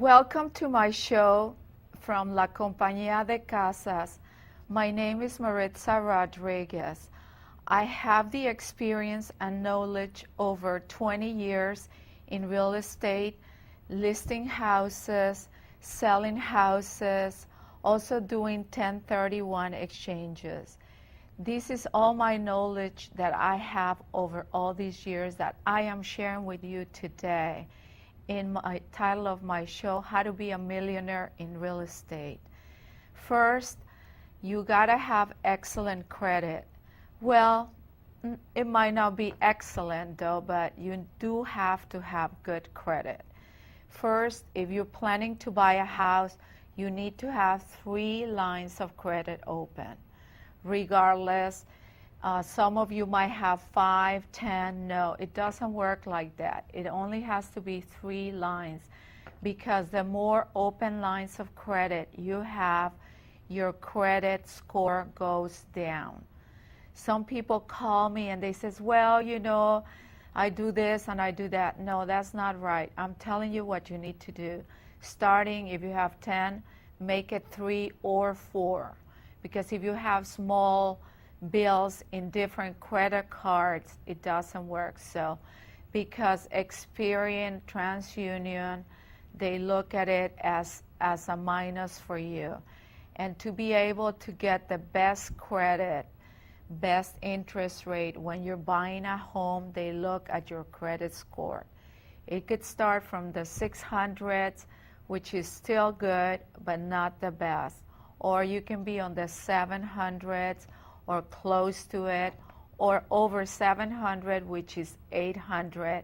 Welcome to my show from La Compañía de Casas. My name is Maritza Rodriguez. I have the experience and knowledge over 20 years in real estate, listing houses, selling houses, also doing 1031 exchanges. This is all my knowledge that I have over all these years that I am sharing with you today in my title of my show, How to Be a Millionaire in Real Estate. First, you gotta have excellent credit. Well, it might not be excellent though, but you do have to have good credit. First, if you're planning to buy a house, you need to have 3 lines of credit open. Regardless, some of you might have 5, 10. No, it doesn't work like that. It only has to be 3 lines, because the more open lines of credit you have, your credit score goes down. Some people call me and they says, well, you know, I do this and I do that. No, that's not right. I'm telling you what you need to do. Starting, if you have 10, make it 3 or 4. Because if you have small bills in different credit cards, it doesn't work. So, because Experian, TransUnion, they look at it as a minus for you. And to be able to get the best credit, best interest rate when you're buying a home, they look at your credit score. It could start from the 600s, which is still good, but not the best. Or you can be on the 700s or close to it, or over 700, which is 800.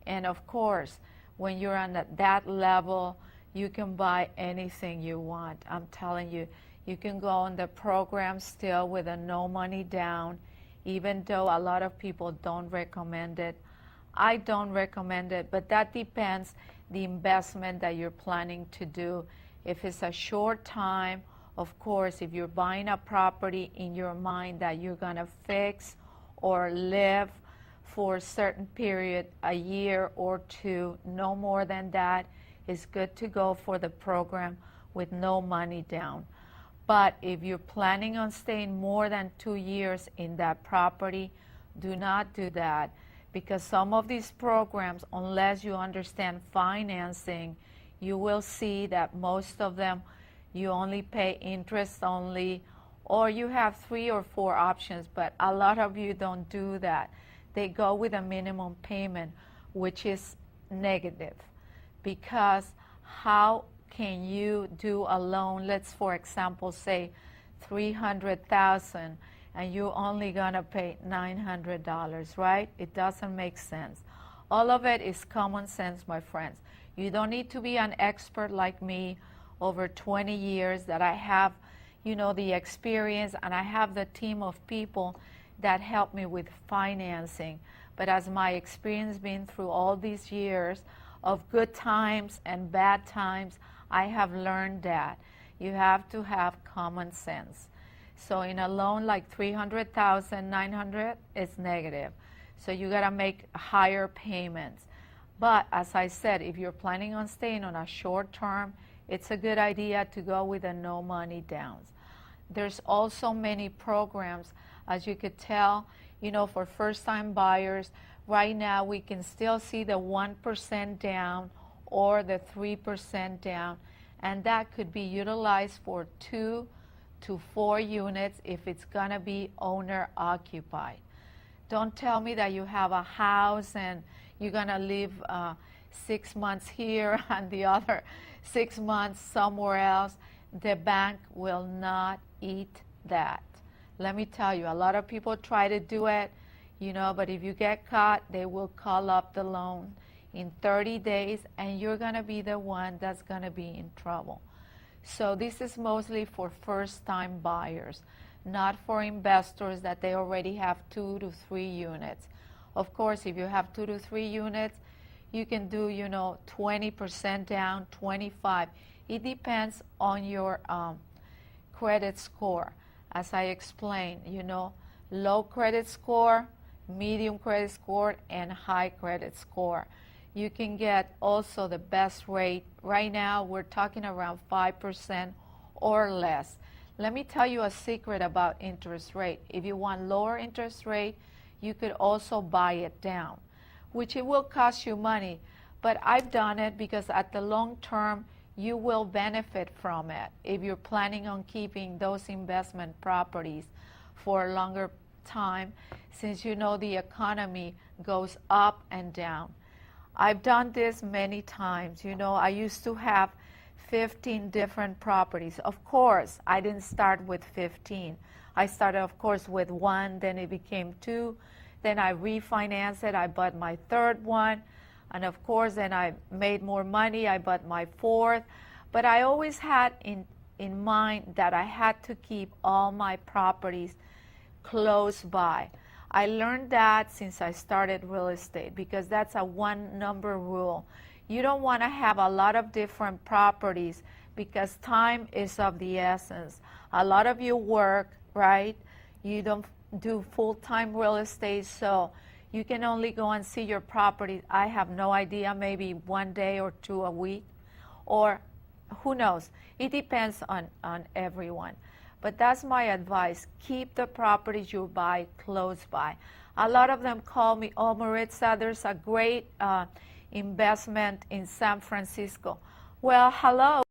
And of course, when you're on that level, you can buy anything you want. I'm telling you, you can go on the program still with a no money down, even though a lot of people don't recommend it. I don't recommend it, but that depends the investment that you're planning to do. If it's a short time, of course, if you're buying a property in your mind that you're going to fix or live for a certain period, a year or 2, no more than that, it's good to go for the program with no money down. But if you're planning on staying more than 2 years in that property, do not do that, because some of these programs, unless you understand financing, you will see that most of them you only pay interest only, or you have 3 or 4 options, but a lot of you don't do that. They go with a minimum payment, which is negative, because how can you do a loan, let's for example say $300,000, and you're only gonna pay $900, right? It doesn't make sense. All of it is common sense, my friends. You don't need to be an expert like me over 20 years that I have, you know, the experience, and I have the team of people that help me with financing. But as my experience been through all these years of good times and bad times, I have learned that you have to have common sense. So in a loan like $300,000, $900 is negative. So you gotta make higher payments. But as I said, if you're planning on staying on a short term, it's a good idea to go with a no money downs. There's also many programs, as you could tell, you know, for first time buyers. Right now we can still see the 1% down or the 3% down, and that could be utilized for 2 to 4 units if it's gonna be owner occupied. Don't tell me that you have a house and you're gonna live 6 months here and the other 6 months somewhere else. The bank will not eat that. Let me tell you, a lot of people try to do it, you know, but if you get caught, they will call up the loan in 30 days and you're gonna be the one that's gonna be in trouble. So this is mostly for first-time buyers, not for investors that they already have 2 to 3 units. Of course, if you have 2 to 3 units, you can do, you know, 20% down, 25. It depends on your credit score. As I explained, you know, low credit score, medium credit score, and high credit score. you can get also the best rate. Right now, we're talking around 5% or less. Let me tell you a secret about interest rate. If you want lower interest rate, you could also buy it down, which it will cost you money. But I've done it because at the long term, you will benefit from it if you're planning on keeping those investment properties for a longer time, since you know the economy goes up and down. I've done this many times. You know, I used to have 15 different properties. Of course, I didn't start with 15. I started, of course, with one, then it became two, then I refinanced it, I bought my third one, and of course, then I made more money, I bought my fourth. But I always had in mind that I had to keep all my properties close by. I learned that since I started real estate, because that's a one number rule. You don't want to have a lot of different properties because time is of the essence. A lot of you work, right? You don't do full-time real estate, so you can only go and see your property, I have no idea, maybe one day or two a week, or who knows. It depends on everyone. But that's my advice. Keep the properties you buy close by. A lot of them call me, oh, Maritza, there's a great investment in San Francisco. Well, hello.